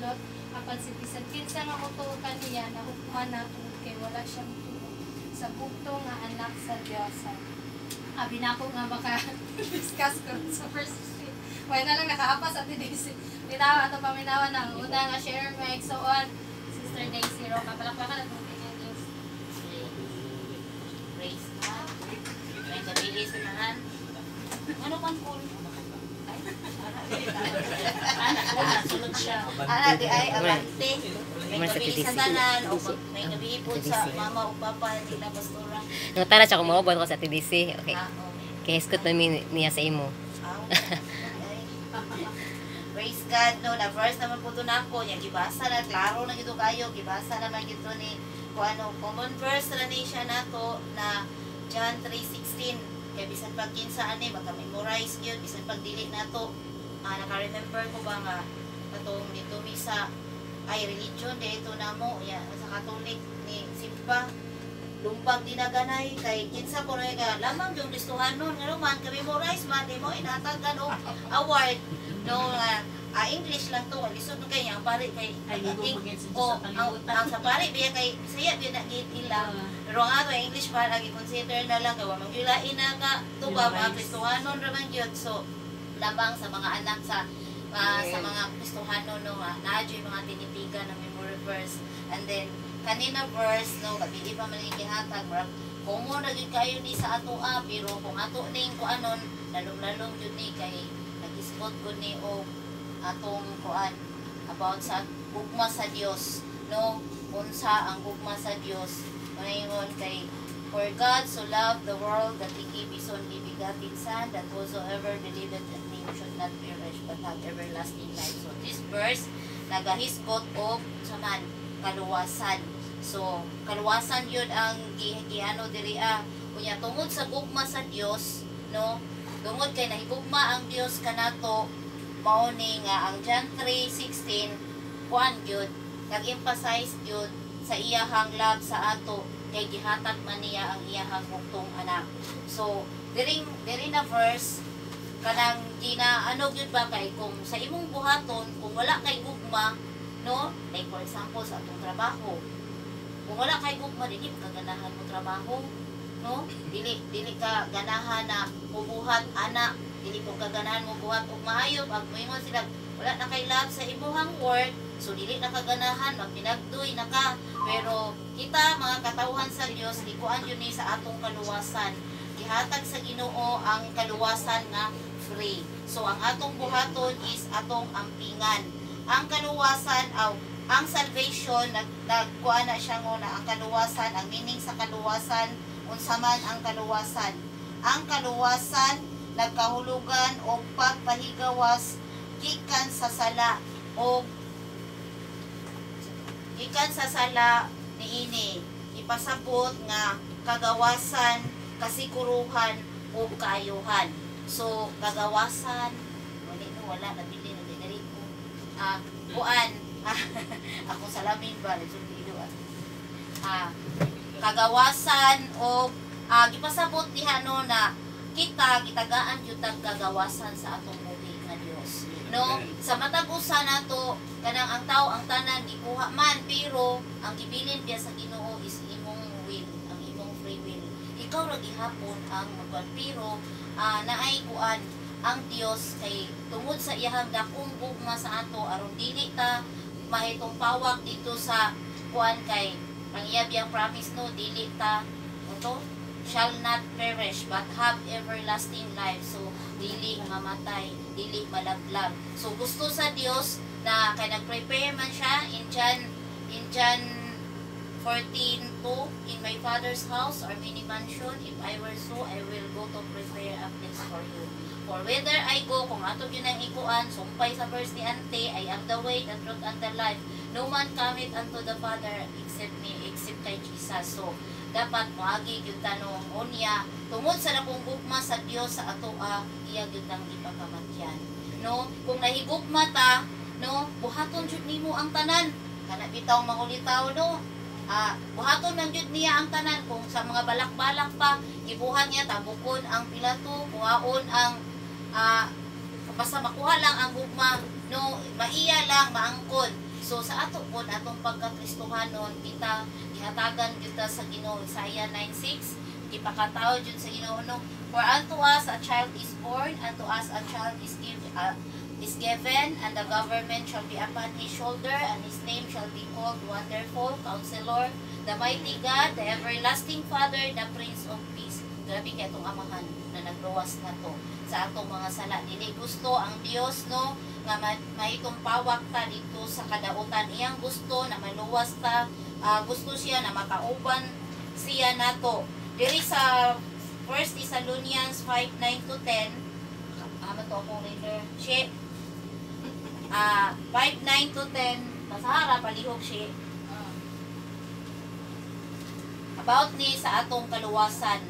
nindot apan si bisan kinsa nga motuokan niya nahukman na tungod kay wala siyang tuo sa bugto nga anak sa Diyosa. Abi na ako nga maka-discuss ko sa first street. Wala na lang nakaapas at Daisy. Binawa ito paminawa na. Una nga share may on Sister Daisy Ro. Kapalakpakan at mga kanyang Praise God. May kabili sa nahan. Ano man po? Sunod siya. Di ay abante. May kabili sa tanan o may kabili po sa mama o papa nila pastora. Nung tara siya kumabot ko sa TDC. Okay. Kaya iskot namin niya sa imo. Praise God, no, na verse naman po ito na ako, yung gibasa na, klaro na ito kayo, gibasa naman ito ni, kung ano, common verse na ni siya na to, na John 3:16, kaya bisan pag kinsaan magka-memorize yun, bisan pag dili na to, naka-remember ko ba nga, katong dito misa, ay religion, dito na mo, yan, sa Katolik, ni Simpa, lumpag dinaganay, kay kinsa ko na ka, lamang yung listuhan nun, nga naman, ka-memorize man, di mo, inatagan o award, no, English lang to, lisod no kay ang pare kay ang sa pare biya kay saya biya na ilang pero nga to English para gi-consider na lang kay wa magyulain na ka tuba mga Kristohanon ra man gyud so labang sa mga anak sa mga Kristohanon no naadyo mga tinitigan ng memory verse and then kanina verse no kabili pa man gihatag kung mo na gyud kayo ni sa ato pero kung ato ning kuanon lalong gyud ni kay nag-isbot ko ni o atong kuan about sa gugma sa Dios no unsa ang gugma sa Dios maningon kay for God so loved the world that he gave his only begotten son that whosoever believeth in him should not perish but have everlasting life. So this verse nagahisgot og saman kaluwasan. So kaluwasan yun ang giano diri unya tungod sa gugma sa Dios no tungod kay nahigugma ang Dios kanato mao ni nga ang John 3:16 kuan gyud nag-emphasize gyud sa iyahang love sa ato kay gihatag man niya ang iyahang bugtong anak. So diri na verse kanang ginaano gyud ba kay kung sa imong buhaton kung wala kay gugma no like for example sa atong trabaho kung wala kay gugma dili ka ganahan mo trabaho no dili ka ganahan na mubuhat anak dili ko kaganahan mo buhat og maayo pag moingon sila wala na kay love sa imuhang work so dili na kaganahan magpinagdoy na ka pero kita mga katawhan sa Dios likuan yun ni sa atong kaluwasan gihatag sa Ginoo ang kaluwasan nga free so ang atong buhaton is atong ampingan ang kaluwasan ang salvation nagkuan na siya nguna ang kaluwasan ang meaning sa kaluwasan unsa man ang kaluwasan nagkahulugan o pagpahigawas gikan sa sala o niini ipasabot nga kagawasan kasiguruhan o kaayuhan so kagawasan wala nabili na dinari ko kuan ako salamin ba kagawasan o gipasabot diha no na kita gitagaan jud tag kagawasan sa atong buhi nga Dios no sa matag usa nato kanang ang tao ang tanan gikuha man pero ang gibilin biya sa Ginoo is imong will ang imong free will ikaw ra gihapon ang magwan pero naay kuan ang Dios kay tungod sa iyang dakong gugma sa ato aron dili ta mahitong pawak dito sa kuan kay ang iyang promise no dili ta uto shall not perish but have everlasting life so dili mamatay dili malaglag so gusto sa Dios na kay nag-prepare man siya in John 14:2 in my Father's house are many mansion if I were so I will go to prepare a place for you for whither I go kung ato yun ang ikuan sumpay sa verse ni Ante I am the way the truth and the life no man cometh unto the Father except kay Jesus so dapat moagi gyud tanong unya tungod sa dakong gugma sa Dios sa atoa iya gyud ang ipakamatyan no kung nahigugma ta no buhaton jud nimo ang tanan kana bitaw mangulitaw no buhaton man jud niya ang tanan kung sa mga balak-balak pa gibuhat niya tabukon ang pilato kuhaon ang basta makuha lang ang gugma no maiya lang maangkon So sa ato po atong pagkakristohanon kita gihatagan kita sa Ginoo. Isaiah 9:6 ipakatao jud sa Ginoo no, for unto us a child is born, unto us a child is given, and the government shall be upon his shoulder, and his name shall be called Wonderful, Counselor, the Mighty God, the Everlasting Father, the Prince of Peace. Grabe kay itong amahan na nagluwas na to sa atong mga sala. Dili gusto ang Dios no nga maitong pawak ta dito sa kadautan. Iyang gusto na maluwas ta, gusto siya na makauban siya nato. Diri sa 1 Thessalonians 5:9 to 10, to akong reader. 5:9 to 10, masahara palihog siya. About ni sa atong kaluwasan.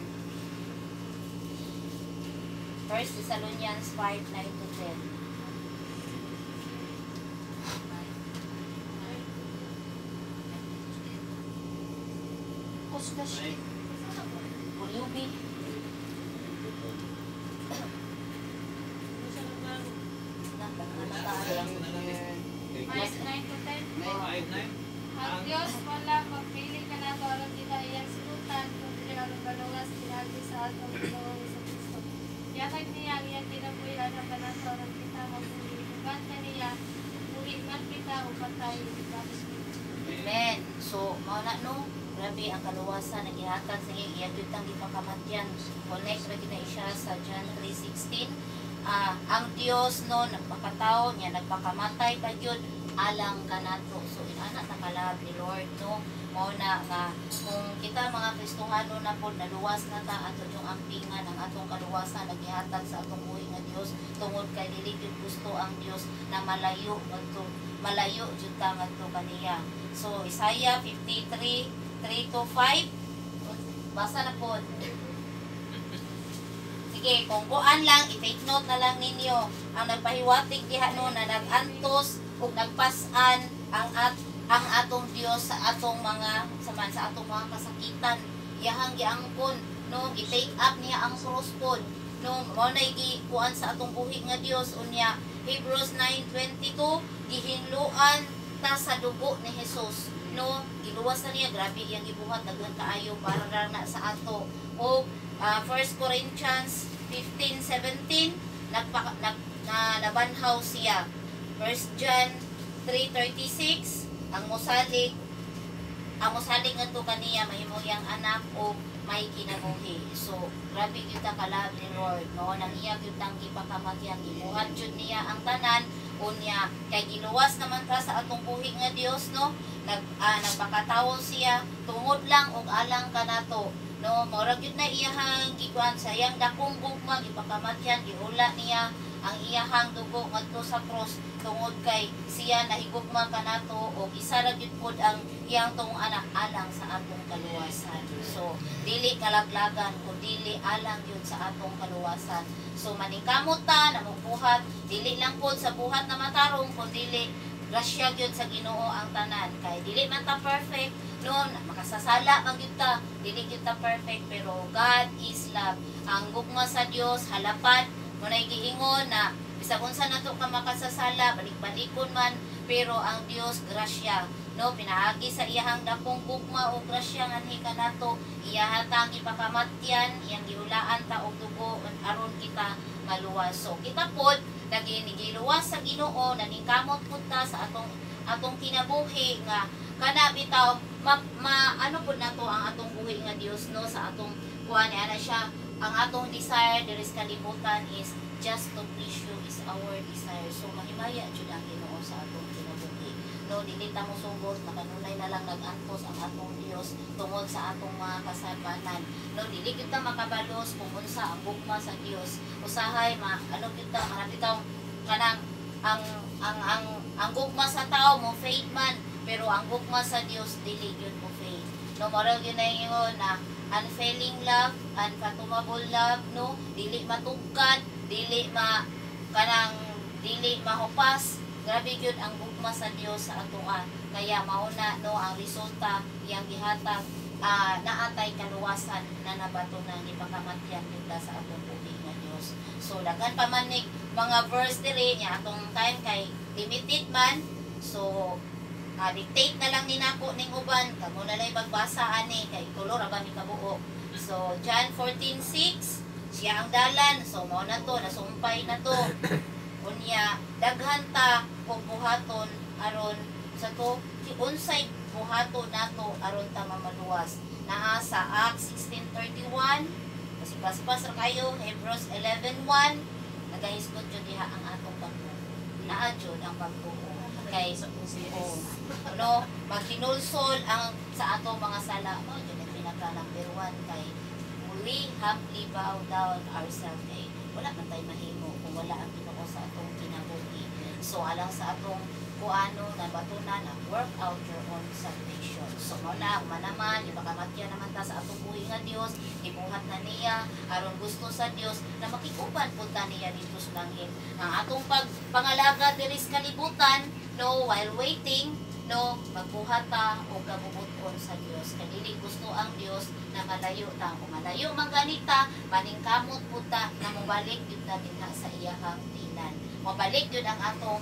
1 Thessalonians 5:9 to 10. Kusga siya. Pulyubi. Verse 9 to 10. Ang Diyos wala magpili ka na aron kita iyang sinutan kung pinalunggaluwas pinagi sa atong Ginoo Jesucristo. Yatag niya ang iyang kinabuhi anak ka na aron kita magpuli. Uban ka niya, buhi man kita o patay. Amen. So, mao na no, grabe ang kaluwasan na gihatag sa iyang yutang gipakamatyan. Connect ra gid siya sa John 3:16. Ang Dios no nagpakatao niya, nagpakamatay pa gyud alang kanato. So inana ta kalab ni Lord no, mao na nga kung kita mga Kristohano na pod naluwas na ta ato yung ampingan ang atong kaluwasan nagihatag sa atong buhi nga Dios tungod kay dili gyud gusto ang Dios na malayo jud ta ngadto kaniya. So Isaiah 53:3 to 5, basa na pod. Sige, kung kuan lang, i-take note na lang ninyo. Ang nagpahiwatig diha no na nagantos ug nagpasan ang atong Dios sa atong mga sa atong mga kasakitan. Iyahang giangkon no, gi-take up niya ang cross pod. No, mao na kuan sa atong buhi nga Dios unya. Hebrews 9:22 gihinluan ta sa dugo ni Jesus. No, giluwas na niya, grabe iyang gibuhat daghan kaayo para na sa ato. O 1 Corinthians 15:17 nabanhaw siya. 1 John 3:36 ang mosalig ngadto kaniya mahimo yang anak o may kinabuhi. So grabe gyud ta kalab ni Lord no, nang iya gyud tang gipakamatyan, gibuhat jud niya ang tanan unya kay giluwas naman ka sa atong buhi nga Dios no. Nagpakatawo siya tungod lang og alang kanato no, mora gyud na iyahang gikuan sa iyang dakong gugma gipakamatyan, giula niya ang iyahang dugo ngadto sa cross tungod kay siya nahigugma kanato o isa ra gyud pod ang iyang tong anak alang sa atong kaluwasan. So dili kalaglagan kundi alang gyud sa atong kaluwasan. So maningkamot ta na magbuhat dili lang pod sa buhat na matarong kundi grasya gyud sa Ginoo ang tanan kay dili man ta perfect no, makasasala man gyud ta, dili gyud ta perfect pero God is love. Ang gugma sa Dios halapat mo na giingon na bisag unsa nato ka makasasala balik-balikon man pero ang Dios grasya no, pinaagi sa iyahang dakong gugma o grasya nganhi kanato iyahatang ipakamatyan iyang gihulaan ta og dugo aron kita maluwas. So kita pod lagi giluwas sa Ginoo naningkamot pud ta sa atong kinabuhi nga kana bitaw ano pud nato ang atong buhi nga Dios no, sa atong kuan ana siya ang atong desire there is kalibutan is just to please you is our desire. So mahimaya jud ang Ginoo sa atong kinabuhi no, dili ta mo sugod makanunay na lang nagantos ang atong Dios tungod sa atong mga kasabanan no, dili kita makabalos kung unsa ang gugma sa Dios. Usahay ano kita manabitaw kanang ang gugma sa tao mo faith man pero ang gugma sa Dios dili gyud mo faith no, mara gyud na ingon na unfailing love, unfathomable love no, dili matugkad, dili mahupas. Grabe gyud ang gugma sa Dios sa atoa. Kaya mauna no ang resulta iyang gihatag naatay kaluwasan na nabato na ni pagkamatyan kita sa atong buhi nga Dios. So daghan pa man mga verse diri nya atong time kay limited man. So dictate na lang ni nako ning uban, kamo na lang magbasa ani kay tulo ra ba mi kabuok. So John 14:6, siya ang dalan. So mao na to, nasumpay na to. Unya daghan ta og buhaton aron sa to unsay buhaton nato aron ta mamaluwas. Naa sa Acts 16:31, kasi paspas ra kayo, Hebrews 11:1, nagahisgot jud diha ang atong pagtuo. Naa jud ang pagtuo. Kay no, maghinulsol ang sa atong mga sala mo jud ang pinaka number 1 kay we humbly bow down ourselves kay wala man tayo mahimo kung wala ang Ginoo sa atong kinabuhi. So alang sa atong kuano na batunan na work out your own salvation. So muna manaman yung makamatya naman ta sa atong buhi nga Dios, ibuhat na niya aron gusto sa Dios na makikuban punta niya dito sa langit. Ang atong pangalaga diri sa kalibutan, no, while waiting, no, magbuhat ta o kabubuton sa Dios. Kay dili gusto ang Dios na malayo ta. Kung malayo man ganita, maningkamot puta na mobalik gyud na dinha sa iyahang tinan. Mabalik gyud ang atong